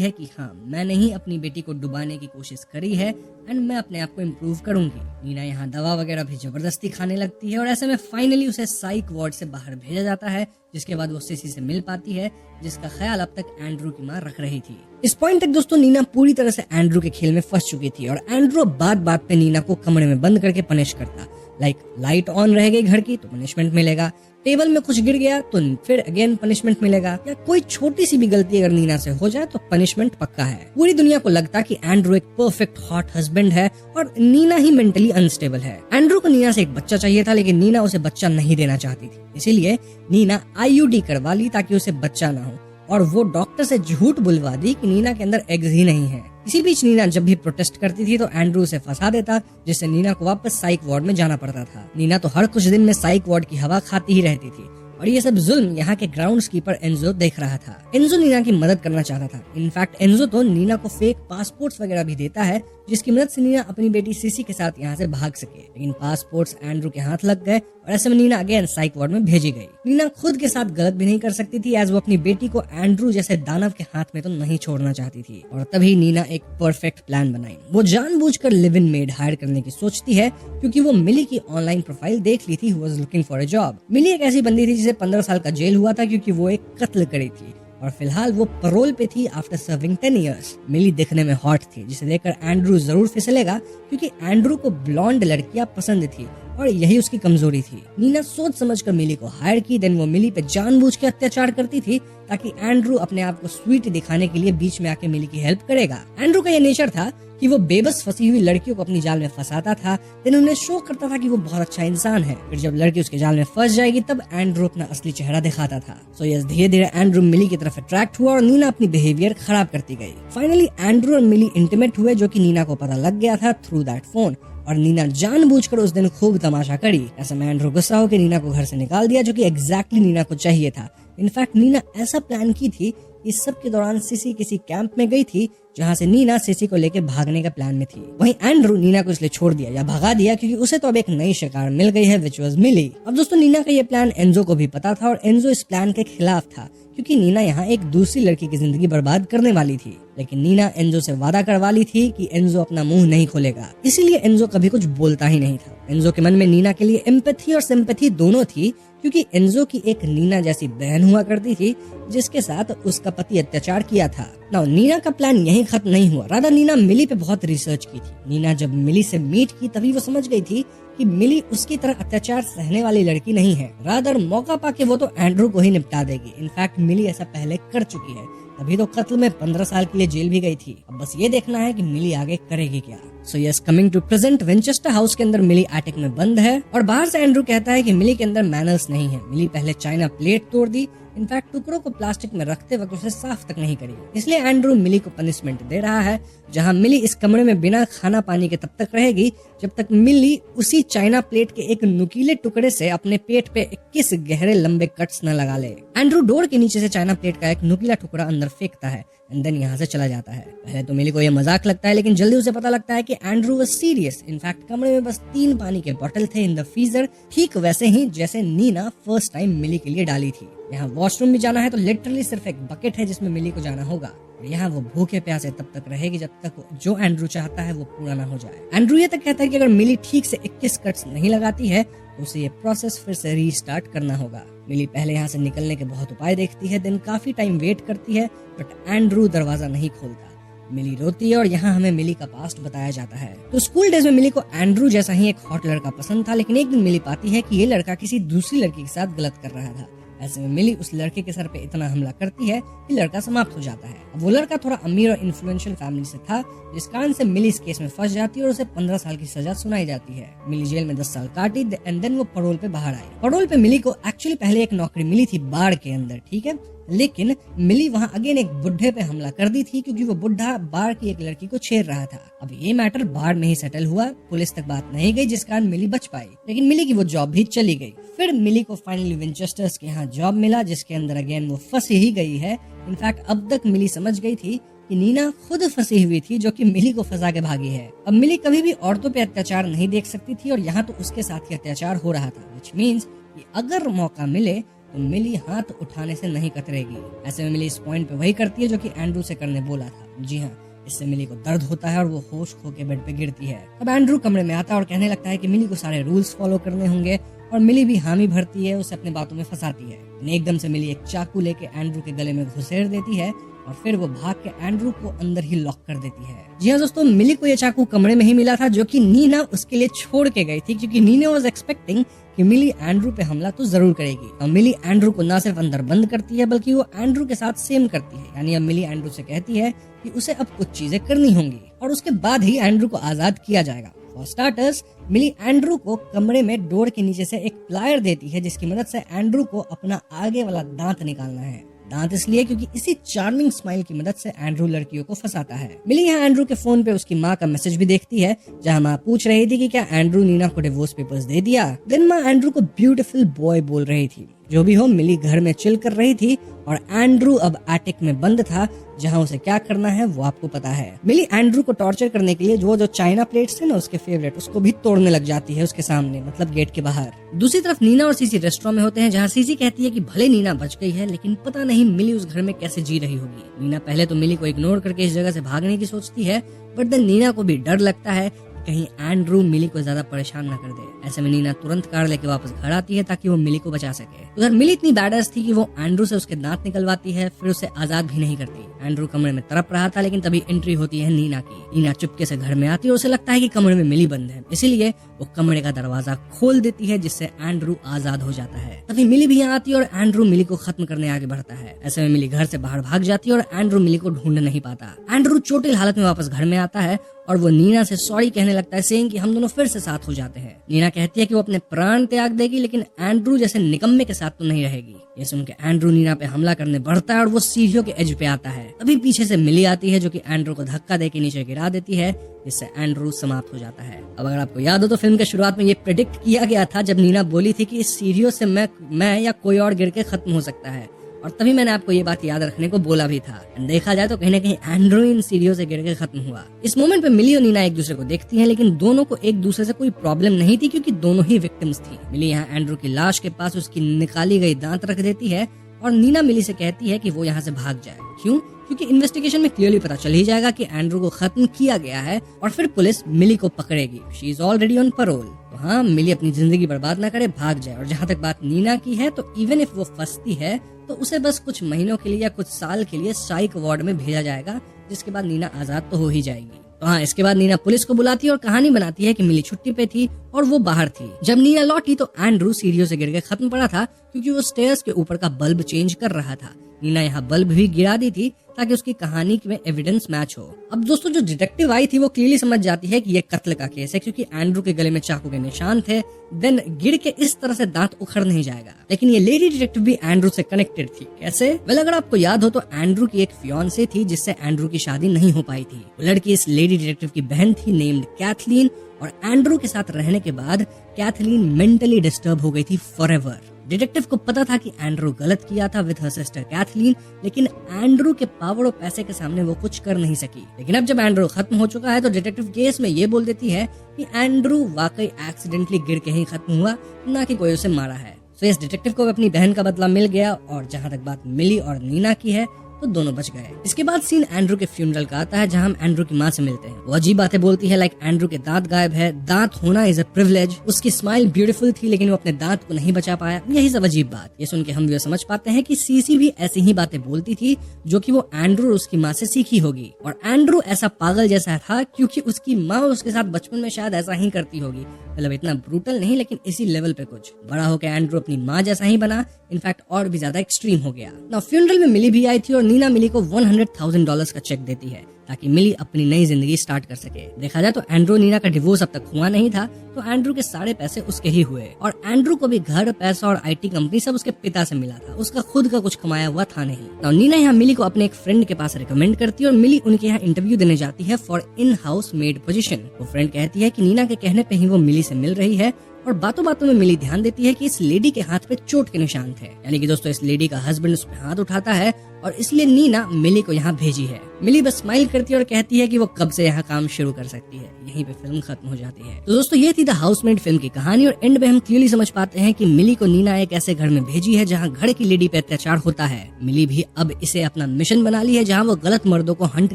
है कि हाँ, मैंने ही अपनी बेटी को डुबाने की कोशिश करी है एंड मैं अपने आप को इम्प्रूव करूंगी। नीना यहाँ दवा वगैरह भी जबरदस्ती खाने लगती है और ऐसे में फाइनली उसे साइक वार्ड से बाहर भेजा जाता है, जिसके बाद वो सीसी से मिल पाती है, जिसका ख्याल अब तक एंड्रू की माँ रख रही थी। इस पॉइंट तक दोस्तों नीना पूरी तरह से एंड्रू के खेल में फंस चुकी थी और एंड्रू बात बात पे नीना को कमरे में बंद करके पनिश करता। लाइट ऑन रह गई घर की तो पनिशमेंट मिलेगा, टेबल में कुछ गिर गया तो फिर अगेन पनिशमेंट मिलेगा, या कोई छोटी सी भी गलती अगर नीना से हो जाए तो पनिशमेंट पक्का है। पूरी दुनिया को लगता कि एंड्रू एक परफेक्ट हॉट हस्बैंड है और नीना ही मेंटली अनस्टेबल है। एंड्रू को नीना से एक बच्चा चाहिए था, लेकिन नीना उसे बच्चा नहीं देना चाहती थी, इसीलिए नीना IUD करवा ली ताकि उसे बच्चा ना हो, और वो डॉक्टर से झूठ बुलवा दी कि नीना के अंदर एग्स ही नहीं है। इसी बीच नीना जब भी प्रोटेस्ट करती थी तो एंड्रू उसे फंसा देता, जिससे नीना को वापस साइक वार्ड में जाना पड़ता था। नीना तो हर कुछ दिन में साइक वार्ड की हवा खाती ही रहती थी और ये सब जुल्म यहाँ के ग्राउंड कीपर एंजो देख रहा था। एंजो नीना की मदद करना चाहता था। इनफैक्ट एंजो तो नीना को फेक पासपोर्ट्स वगैरह भी देता है, जिसकी मदद से नीना अपनी बेटी सीसी के साथ यहाँ से भाग सके, लेकिन पासपोर्ट्स एंड्रू के हाथ लग गए और ऐसे में नीना अगेन साइक वार्ड में भेजी गई। नीना खुद के साथ गलत भी नहीं कर सकती थी, एज वो अपनी बेटी को एंड्रू जैसे दानव के हाथ में तो नहीं छोड़ना चाहती थी। और तभी नीना एक परफेक्ट प्लान बनाई। वो जानबूझकर लिव इन मेड हायर करने की सोचती है, क्योंकि वो मिली की ऑनलाइन प्रोफाइल देख ली थी, who was looking for a job. मिली एक ऐसी बंदी थी जिसे 15 साल का जेल हुआ था क्योंकि वो एक कत्ल करी थी और फिलहाल वो पैरोल पे थी आफ्टर सर्विंग 10 इयर्स। मिली दिखने में हॉट थी, जिसे देखकर एंड्रू जरूर फिसलेगा, क्योंकि एंड्रू को ब्लॉन्ड लड़कियां पसंद थी और यही उसकी कमजोरी थी। नीना सोच समझकर मिली को हायर की, देन वो मिली पे जानबूझ के अत्याचार करती थी ताकि एंड्रू अपने आप को स्वीट दिखाने के लिए बीच में आके मिली की हेल्प करेगा। एंड्रू का ये नेचर था कि वो बेबस फंसी हुई लड़कियों को अपनी जाल में फंसाता था, देन उन्हें शो करता था कि वो बहुत अच्छा इंसान है। फिर जब लड़की उसके जाल में फंस जाएगी तब एंड्रू अपना असली चेहरा दिखाता था। सो यस, धीरे धीरे एंड्रू मिली की तरफ अट्रैक्ट हुआ और नीना अपनी बिहेवियर खराब करती गई। फाइनली एंड्रू और मिली इंटीमेट हुए, जो कि नीना को पता लग गया था थ्रू दैट फोन, और नीना जानबूझकर उस दिन खूब तमाशा करी। ऐसे में एंड्रू गुस्सा होकर नीना को घर से निकाल दिया, जो कि एग्जैक्टली नीना को चाहिए था। इनफैक्ट नीना ऐसा प्लान की थी, इस सब के दौरान सीसी किसी कैंप में गई थी जहाँ से नीना सीसी को लेकर भागने का प्लान में थी। वहीं एंड्रू नीना को इसलिए छोड़ दिया या भगा दिया क्योंकि उसे तो अब एक नई शिकार मिल गई है, विच वाज मिली। अब दोस्तों नीना का ये प्लान एंजो को भी पता था और एंजो इस प्लान के खिलाफ था, क्योंकि नीना यहाँ एक दूसरी लड़की की जिंदगी बर्बाद करने वाली थी। लेकिन नीना एंजो से वादा करवा ली थी कि एंजो अपना मुंह नहीं खोलेगा, इसीलिए एंजो कभी कुछ बोलता ही नहीं था। एंजो के मन में नीना के लिए एम्पैथी और सिंपैथी दोनों थी, क्योंकि एंजो की एक नीना जैसी बहन हुआ करती थी जिसके साथ उसका पति अत्याचार किया था। नाउ नीना का प्लान यहीं खत्म नहीं हुआ, राधा नीना मिली पे बहुत रिसर्च की थी। नीना जब मिली से मीट की तभी वो समझ गई थी कि मिली उसकी तरह अत्याचार सहने वाली लड़की नहीं है, रादर मौका पाके वो तो एंड्रू को ही निपटा देगी। इनफैक्ट मिली ऐसा पहले कर चुकी है, तभी तो कत्ल में 15 साल के लिए जेल भी गई थी। अब बस ये देखना है कि मिली आगे करेगी क्या। So yes, coming to present, Winchester house के अंदर मिली एटिक में बंद है और बाहर से एंड्रू कहता है कि मिली के अंदर मैनर्स नहीं है। मिली पहले चाइना प्लेट तोड़ दी, इनफैक्ट टुकड़ों को प्लास्टिक में रखते वक्त उसे साफ तक नहीं करी, इसलिए एंड्रू मिली को पनिशमेंट दे रहा है, जहां मिली इस कमरे में बिना खाना पानी के तब तक रहेगी जब तक मिली उसी चाइना प्लेट के एक नुकीले टुकड़े से अपने पेट पे 21 गहरे लंबे कट्स न लगा ले। एंड्रू डोर के नीचे से चाइना प्लेट का एक नुकीला टुकड़ा अंदर फेंकता है एंड देन यहाँ से चला जाता है। पहले तो मिली को यह मजाक लगता है, लेकिन जल्दी उसे पता लगता है कि एंड्रू वाज सीरियस। इनफैक्ट कमरे में बस 3 पानी के बोतल थे इन द फ्रीजर, ठीक वैसे ही जैसे नीना फर्स्ट टाइम मिली के लिए डाली थी। यहाँ वॉशरूम भी जाना है तो लिटरली सिर्फ एक बकेट है जिसमें मिली को जाना होगा। यहाँ वो भूखे प्यासे तब तक रहेगी जब तक जो एंड्रू चाहता है वो पूरा ना हो जाए। एंड्रू ये तक कहता है कि अगर मिली ठीक से 21 कट्स नहीं लगाती है तो उसे ये प्रोसेस फिर से रीस्टार्ट करना होगा। मिली पहले यहाँ से निकलने के बहुत उपाय देखती है, देन काफी टाइम वेट करती है, बट एंड्रू दरवाजा नहीं खोलता। मिली रोती है और यहाँ हमें मिली का पास्ट बताया जाता है। तो स्कूल डेज में मिली को एंड्रू जैसा ही एक हॉट लड़का पसंद था, लेकिन एक दिन मिली पाती है कि ये लड़का किसी दूसरी लड़की के साथ गलत कर रहा था। ऐसे में मिली उस लड़के के सर पे इतना हमला करती है कि लड़का समाप्त हो जाता है। अब वो लड़का थोड़ा अमीर और इन्फ्लुएंशियल फैमिली से था, जिस कारण से मिली इस केस में फंस जाती है और उसे 15 साल की सजा सुनाई जाती है। मिली जेल में 10 साल काटी एंड देन वो पैरोल पे बाहर आई। पैरोल पे मिली को एक्चुअली पहले एक नौकरी मिली थी बार के अंदर, ठीक है। लेकिन मिली वहां अगेन एक बुढ़े पे हमला कर दी थी क्योंकि वो बुढ़ा बार की एक लड़की को छेड़ रहा था। अब ये मैटर बार में ही सेटल हुआ, पुलिस तक बात नहीं गई, जिस कारण मिली बच पाई, लेकिन मिली की वो जॉब भी चली गई। फिर मिली को फाइनली विंचेस्टर्स के यहाँ जॉब मिला, जिसके अंदर अगेन वो फंस ही गई है। इनफैक्ट अब तक मिली समझ गई थी कि नीना खुद फंसी हुई थी जो कि मिली को फंसा के भागी है। अब मिली कभी भी औरतों पे अत्याचार नहीं देख सकती थी और यहाँ तो उसके साथ ही अत्याचार हो रहा था, व्हिच मींस कि अगर मौका मिले तो मिली हाथ उठाने से नहीं कतरेगी। ऐसे में मिली इस पॉइंट पे वही करती है जो कि एंड्रू से करने बोला था। जी हाँ, इससे मिली को दर्द होता है और वो होश खो के बेड पे गिरती है। अब एंड्रू कमरे में आता है और कहने लगता है कि मिली को सारे रूल्स फॉलो करने होंगे और मिली भी हामी भरती है, उसे अपने बातों में फंसाती है। एकदम से मिली एक चाकू लेके एंड्रू के गले में घुसेड़ देती है और फिर वो भाग के एंड्रू को अंदर ही लॉक कर देती है। जी हाँ दोस्तों, मिली को ये चाकू कमरे में ही मिला था जो कि नीना उसके लिए छोड़ के गई थी, क्योंकि नीना वाज एक्सपेक्टिंग कि मिली एंड्रू पे हमला तो जरूर करेगी। और मिली एंड्रू को ना सिर्फ अंदर बंद करती है बल्कि वो एंड्रू के साथ सेम करती है। यानी अब मिली एंड्रू से कहती है कि उसे अब कुछ चीजें करनी होंगी और उसके बाद ही एंड्रू को आजाद किया जाएगा। फॉर स्टार्टर्स, मिली एंड्रू को कमरे में डोर के नीचे से एक प्लायर देती है जिसकी मदद से एंड्रू को अपना आगे वाला दांत निकालना है। दांत इसलिए क्योंकि इसी चार्मिंग स्माइल की मदद से एंड्रू लड़कियों को फंसाता है। मिली यहाँ एंड्रू के फोन पे उसकी माँ का मैसेज भी देखती है, जहाँ माँ पूछ रही थी कि क्या एंड्रू नीना को डिवोर्स पेपर्स दे दिया। देन माँ एंड्रू को ब्यूटीफुल बॉय बोल रही थी। जो भी हो, मिली घर में चिल कर रही थी और एंड्रू अब एटिक में बंद था, जहाँ उसे क्या करना है वो आपको पता है। मिली एंड्रू को टॉर्चर करने के लिए वो जो चाइना प्लेट्स थे ना उसके फेवरेट, उसको भी तोड़ने लग जाती है उसके सामने, मतलब गेट के बाहर। दूसरी तरफ नीना और सीसी रेस्टोरेंट में होते हैं, जहाँ सीसी कहती है कि भले नीना बच गई है लेकिन पता नहीं मिली उस घर में कैसे जी रही होगी। नीना पहले तो मिली को इग्नोर करके इस जगह से भागने की सोचती है, बट देन नीना को भी डर लगता है कहीं एंड्रू मिली को ज्यादा परेशान न कर दे। ऐसे में नीना तुरंत कार लेके वापस घर आती है ताकि वो मिली को बचा सके। उधर मिली इतनी बैडर्स थी कि वो एंड्रू से उसके दांत निकलवाती है, फिर उसे आजाद भी नहीं करती। एंड्रू कमरे में तड़प रहा था, लेकिन तभी एंट्री होती है नीना की। नीना चुपके से घर में आती है और उसे लगता है कि कमरे में मिली बंद है, इसीलिए वो कमरे का दरवाजा खोल देती है, जिससे एंड्रू आजाद हो जाता है। तभी मिली भी यहाँ आती है और एंड्रू मिली को खत्म करने आगे बढ़ता है। ऐसे में मिली घर से बाहर भाग जाती है और एंड्रू मिली को ढूंढ नहीं पाता। एंड्रू चोटिल हालत में वापस घर में आता है और वो नीना से सॉरी कहने लगता है, सेइंग कि हम दोनों फिर से साथ हो जाते हैं। नीना कहती है कि वो अपने प्राण त्याग देगी, लेकिन एंड्रू जैसे निकम्मे के साथ तो नहीं रहेगी। ये सुन के एंड्रू नीना पे हमला करने बढ़ता है और वो सीढ़ियों के एज पे आता है। अभी पीछे से मिली आती है जो कि एंड्रू को धक्का देके नीचे गिरा देती है, जिससे एंड्रू समाप्त हो जाता है। अब अगर आपको याद हो तो फिल्म के शुरुआत में ये प्रेडिक्ट किया गया था जब नीना बोली थी कि इस सीढ़ियों से मैं या कोई और गिर के खत्म हो सकता है, और तभी मैंने आपको ये बात याद रखने को बोला भी था। देखा जाए तो कहीं ना कहीं एंड्रू इन सीढ़ियों से गिर के खत्म हुआ। इस मोमेंट पे मिली और नीना एक दूसरे को देखती हैं, लेकिन दोनों को एक दूसरे से कोई प्रॉब्लम नहीं थी क्योंकि दोनों ही विक्टिम्स थी। मिली यहाँ एंड्रू की लाश के पास उसकी निकाली गई दांत रख देती है और नीना मिली से कहती है कि वो यहाँ से भाग जाए। क्यों? क्योंकि इन्वेस्टिगेशन में क्लियरली पता चल ही जाएगा कि एंड्रू को खत्म किया गया है और फिर पुलिस मिली को पकड़ेगी। She is already on parole. तो हाँ, मिली अपनी जिंदगी बर्बाद ना करे, भाग जाए। और जहाँ तक बात नीना की है, तो इवन इफ वो फंसती है तो उसे बस कुछ महीनों के लिए या कुछ साल के लिए साइक वार्ड में भेजा जाएगा, जिसके बाद नीना आजाद तो हो ही जाएगी। तो हाँ, इसके बाद नीना पुलिस को बुलाती है और कहानी बनाती है कि मिली छुट्टी पे थी और वो बाहर थी। जब नीना लौटी तो एंड्रू सीढ़ियों से गिर के खत्म पड़ा था क्योंकि वो स्टेयर्स के ऊपर का बल्ब चेंज कर रहा था। नीना यहाँ बल्ब भी गिरा दी थी ताकि उसकी कहानी में एविडेंस मैच हो। अब दोस्तों, जो डिटेक्टिव आई थी वो क्लियरली समझ जाती है कि ये कत्ल का केस है, क्योंकि एंड्रू के गले में चाकू के निशान थे। देन गिर के इस तरह से दांत उखड़ नहीं जाएगा। लेकिन ये लेडी डिटेक्टिव भी एंड्रू से कनेक्टेड थी। कैसे? वेल, अगर आपको याद हो तो एंड्रू की एक फियांसे थी जिससे एंड्रू की शादी नहीं हो पाई थी। वो लड़की इस लेडी डिटेक्टिव की बहन थी, नेम्ड कैथलीन। और एंड्रू के साथ रहने के बाद कैथलीन मेंटली डिस्टर्ब हो गई थी फॉरएवर। डिटेक्टिव को पता था कि एंड्रू गलत किया था विद हर सिस्टर कैथलीन, लेकिन एंड्रू के पावर और पैसे के सामने वो कुछ कर नहीं सकी। लेकिन अब जब एंड्रू खत्म हो चुका है तो डिटेक्टिव केस में ये बोल देती है कि एंड्रू वाकई एक्सीडेंटली गिर के ही खत्म हुआ, ना कि कोई उसे मारा है। तो इस डिटेक्टिव को अपनी बहन का बदला मिल गया। और जहाँ तक बात मिली और नीना की है तो दोनों बच गए। इसके बाद सीन एंड्रू के फ्यूनरल का आता है, जहाँ हम एंड्रू की माँ से मिलते हैं। वो अजीब बातें बोलती है, लाइक एंड्रू के दांत गायब है, दांत होना इज अ प्रिविलेज। उसकी स्माइल ब्यूटीफुल थी लेकिन वो अपने दांत को नहीं बचा पाया। यही सब अजीब बात। ये सुन के हम भी समझ पाते हैं कि सीसी भी ऐसी ही बातें बोलती थी जो कि वो एंड्रू और उसकी माँ से सीखी होगी। और एंड्रू ऐसा पागल जैसा था क्योंकि उसकी माँ उसके साथ बचपन में शायद ऐसा ही करती होगी। मतलब इतना ब्रूटल नहीं, लेकिन इसी लेवल पे कुछ। बड़ा होकर एंड्रू अपनी माँ जैसा ही बना, इनफैक्ट और भी ज्यादा एक्सट्रीम हो गया। ना फ्यूनरल में मिली भी आई थी और नीना मिली को $100,000 का चेक देती है ताकि मिली अपनी नई जिंदगी स्टार्ट कर सके। देखा जाए तो एंड्रू नीना का डिवोर्स अब तक हुआ नहीं था, तो एंड्रू के सारे पैसे उसके ही हुए और एंड्रू को भी घर, पैसा और IT कंपनी सब उसके पिता से मिला था। उसका खुद का कुछ कमाया हुआ था नहीं। तो नीना यहाँ मिली को अपने एक फ्रेंड के पास रिकमेंड करती है और मिली उनके यहाँ इंटरव्यू देने जाती है for in house made position. वो फ्रेंड कहती है कि नीना के कहने पे ही वो मिली से मिल रही है और बातों बातों में मिली ध्यान देती है कि इस लेडी के हाथ पे चोट के निशान थे, यानी कि दोस्तों इस लेडी का हस्बैंड उस पे हाथ उठाता है और इसलिए नीना मिली को यहाँ भेजी है। मिली बस स्माइल करती है और कहती है कि वो कब से यहाँ काम शुरू कर सकती है। यहीं पे फिल्म खत्म हो जाती है। तो दोस्तों ये थी द हाउसमेड फिल्म की कहानी और एंड में हम क्लियरली समझ पाते हैं कि मिली को नीना एक ऐसे घर में भेजी है जहाँ घर की लेडी पे अत्याचार होता है। मिली भी अब इसे अपना मिशन बना ली है जहाँ वो गलत मर्दों को हंट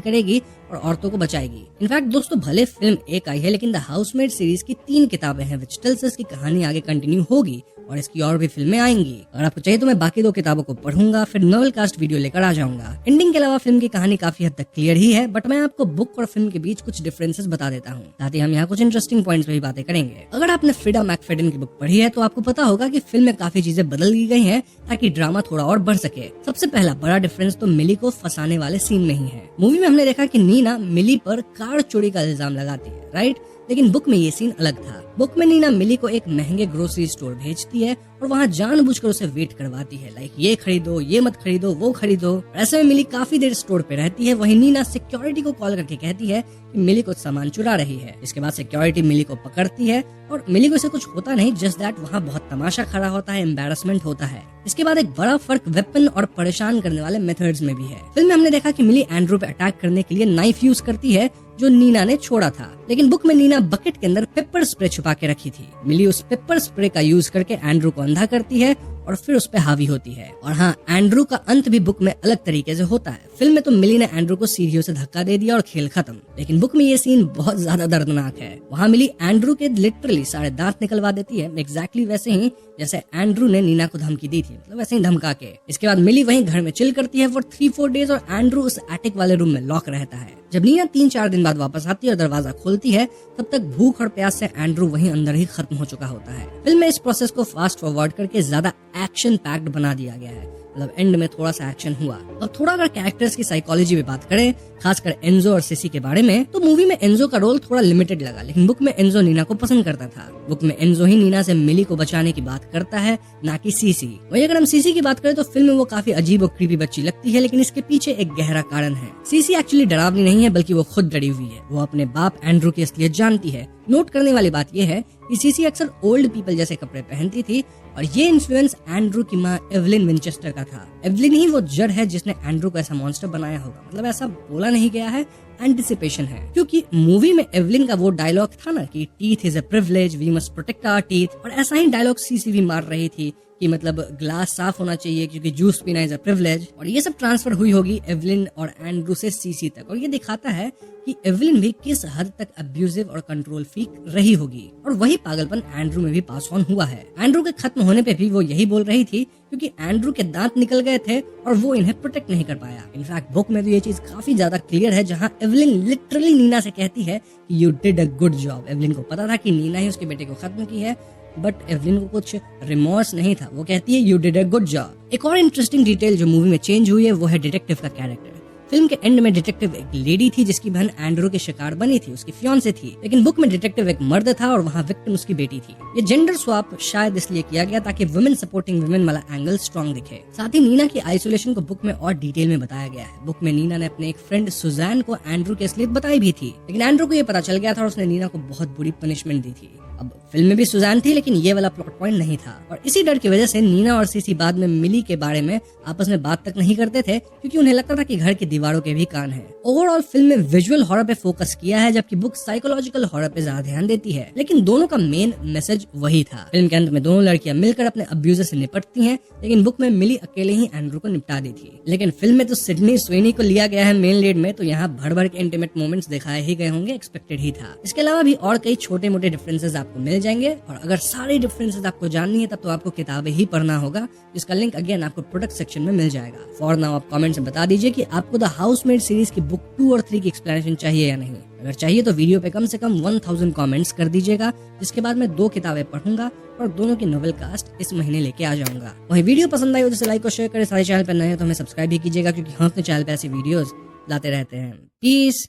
करेगी और औरतों को बचाएगी। इनफैक्ट दोस्तों भले फिल्म एक आई है लेकिन द हाउसमेड सीरीज की 3 किताबें हैं विच टेल्स अस की कहानी आगे कंटिन्यू होगी और इसकी और भी फिल्में आएंगी। अगर आपको चाहिए तो मैं बाकी 2 किताबों को पढ़ूंगा, फिर नॉवेल कास्ट वीडियो लेकर आ जाऊंगा। एंडिंग के अलावा फिल्म की कहानी काफी हद तक क्लियर ही है, बट मैं आपको बुक और फिल्म के बीच कुछ डिफरेंसेस बता देता हूँ, साथ ही हम यहाँ कुछ इंटरेस्टिंग पॉइंट्स पे भी बातें करेंगे। अगर आपने फ्रीडा मैकफेडन की बुक पढ़ी है तो आपको पता होगा कि फिल्म में काफी चीजें बदल दी गई हैं ताकि ड्रामा थोड़ा और बढ़ सके। सबसे पहला बड़ा डिफरेंस तो मिली को फंसाने वाले सीन नहीं है। मूवी में हमने देखा कि नीना मिली पर कार चोरी का इल्जाम लगाती है, राइट, लेकिन बुक में ये सीन अलग था। बुक में नीना मिली को एक महंगे ग्रोसरी स्टोर भेजती है और वहाँ जानबूझकर उसे वेट करवाती है, लाइक ये खरीदो, ये मत खरीदो, वो खरीदो। ऐसे में मिली काफी देर स्टोर पे रहती है। वहीं नीना सिक्योरिटी को कॉल करके कहती है कि मिली कुछ सामान चुरा रही है। इसके बाद सिक्योरिटी मिली को पकड़ती है और मिली को इसे कुछ होता नहीं, जस्ट दैट वहाँ बहुत तमाशा खड़ा होता है, एम्बैरसमेंट होता है। इसके बाद एक बड़ा फर्क वेपन और परेशान करने वाले मेथड्स में भी है। फिल्म में हमने देखा कि मिली एंड्रू पे अटैक करने के लिए नाइफ यूज करती है जो नीना ने छोड़ा था, लेकिन बुक में नीना बकेट के अंदर पेपर स्प्रे छुपा के रखी थी। मिली उस पेपर स्प्रे का यूज करके एंड्रू को अंधा करती है और फिर उस पे हावी होती है। और हाँ, एंड्रू का अंत भी बुक में अलग तरीके से होता है। फिल्म में तो मिली ने एंड्रू को सीढ़ियों से धक्का दे दिया और खेल खत्म, लेकिन बुक में ये सीन बहुत ज्यादा दर्दनाक है। वहाँ मिली एंड्रू के लिटरली सारे दांत निकलवा देती है, एग्जैक्टली वैसे ही जैसे एंड्रू ने नीना को धमकी दी थी, मतलब वैसे ही धमका के। इसके बाद मिली वहीं घर में चिल करती है फॉर 3-4 डेज और एंड्रू उस एटिक वाले रूम में लॉक रहता है। जब नीना 3-4 दिन बाद वापस आती है और दरवाजा खोलती है, तब तक भूख और प्यास से एंड्रू वहीं अंदर ही खत्म हो चुका होता है। फिल्म में इस प्रोसेस को फास्ट फॉरवर्ड करके ज्यादा एक्शन पैक्ड बना दिया गया है, मतलब एंड में थोड़ा सा एक्शन हुआ। अब थोड़ा अगर कैरेक्टर्स की साइकोलॉजी पे बात करें, खासकर एंजो और सिसी के बारे में, तो मूवी में एंजो का रोल थोड़ा लिमिटेड लगा, लेकिन बुक में एंजो नीना को पसंद करता था। बुक में एंजो ही नीना से मिली को बचाने की बात करता है, ना कि सीसी। वही अगर हम सीसी की बात करें तो फिल्म में वो काफी अजीब और क्रीपी बच्ची लगती है, लेकिन इसके पीछे एक गहरा कारण है। सीसी एक्चुअली डरावनी नहीं है, बल्कि वो खुद डरी हुई है। वो अपने बाप एंड्रू की असलियत जानती है। नोट करने वाली बात यह है कि सीसी अक्सर ओल्ड पीपल जैसे कपड़े पहनती थी और ये इन्फ्लुएंस एंड्रू की माँ एवलिन विंचेस्टर का था। एवलिन ही वो जड़ है जिसने एंड्रू को ऐसा मॉन्स्टर बनाया होगा, मतलब ऐसा बोला नहीं गया है, एंटिसिपेशन है। क्योंकि मूवी में एवलिन का वो डायलॉग था ना कि teeth is a privilege, we must protect our teeth, और ऐसा ही डायलॉग सीसी भी मार रही थी कि मतलब ग्लास साफ होना चाहिए क्योंकि जूस पीना इज अ प्रिविलेज। और ये सब ट्रांसफर हुई होगी एवलिन और एंड्रू से सीसी तक, और ये दिखाता है कि एवलिन भी किस हद तक अब्यूजिव और कंट्रोल फ्रीक रही होगी। और वही पागलपन एंड्रू में भी पास ऑन हुआ है। एंड्रू के खत्म होने पे भी वो यही बोल रही थी क्योंकि एंड्रू के दांत निकल गए थे और वो इन्हें प्रोटेक्ट नहीं कर पाया। इनफैक्ट बुक में तो ये चीज काफी ज्यादा क्लियर है, जहाँ एवलिन लिटरली नीना से कहती है कि you did a good job. Evelyn को पता था कि नीना ही उसके बेटे को खत्म की है, बट एवलिन को कुछ रिमोर्स नहीं था। वो कहती है you did a good job. एक और इंटरेस्टिंग डिटेल जो मूवी में चेंज हुई है वो है डिटेक्टिव का कैरेक्टर। फिल्म के एंड में डिटेक्टिव एक लेडी थी जिसकी बहन एंड्रू के शिकार बनी थी, उसकी फियांसे थी, लेकिन बुक में डिटेक्टिव एक मर्द था और वहाँ विक्टिम उसकी बेटी थी। ये जेंडर स्वैप शायद इसलिए किया गया ताकि वुमेन सपोर्टिंग वुमेन वाला एंगल स्ट्रॉन्ग दिखे। साथ ही नीना की आइसोलेशन को बुक में और डिटेल में बताया गया है। बुक में नीना ने अपने एक फ्रेंड सुजैन को एंड्रू की असलियत बताई भी थी, लेकिन एंड्रू को ये पता चल गया था और उसने नीना को बहुत बुरी पनिशमेंट दी थी। अब फिल्म में भी सुजैन थी, लेकिन ये वाला प्लॉट पॉइंट नहीं था, और इसी डर की वजह से नीना और सीसी बाद में मिली के बारे में आपस में बात तक नहीं करते थे, क्योंकि उन्हें लगता था कि घर की दीवारों के भी कान हैं। ओवरऑल फिल्म में विजुअल हॉरर पे फोकस किया है, जबकि बुक साइकोलॉजिकल हॉरर पे ज्यादा ध्यान देती है, लेकिन दोनों का मेन मैसेज वही था। फिल्म के अंत में दोनों लड़कियां मिलकर अपने अब्यूजर से निपटती हैं, लेकिन बुक में मिली अकेले ही एंड्रू को निपटा दी थी। लेकिन फिल्म में तो सिडनी स्वेनी को लिया गया है मेन लीड में, तो यहाँ भर भर के इंटीमेट मोमेंट्स दिखाए ही गए होंगे, एक्सपेक्टेड ही था। इसके अलावा भी और कई छोटे मोटे डिफरेंसेस आपको मिल जाएंगे, और अगर सारे डिफरेंसेस आपको जाननी है तब तो आपको किताबें ही पढ़ना होगा, जिसका लिंक अगेन आपको प्रोडक्ट सेक्शन में मिल जाएगा। फॉर नाउ आप कमेंट्स में बता दीजिए कि आपको द हाउसमेड सीरीज की बुक 2 और 3 की एक्सप्लेनेशन चाहिए या नहीं। अगर चाहिए तो वीडियो पे कम से कम 1000 कमेंट्स कर दीजिएगा, जिसके बाद मैं 2 किताबें पढ़ूंगा और दोनों की नोवेल कास्ट इस महीने लेके आ जाऊंगा। वही वीडियो पसंद आई हो तो लाइक और शेयर करें, सारे चैनल पर नए हो तो हमें सब्सक्राइब भी कीजिएगा, क्योंकि हम अपने चैनल पे ऐसी वीडियोस लाते रहते हैं। पीस।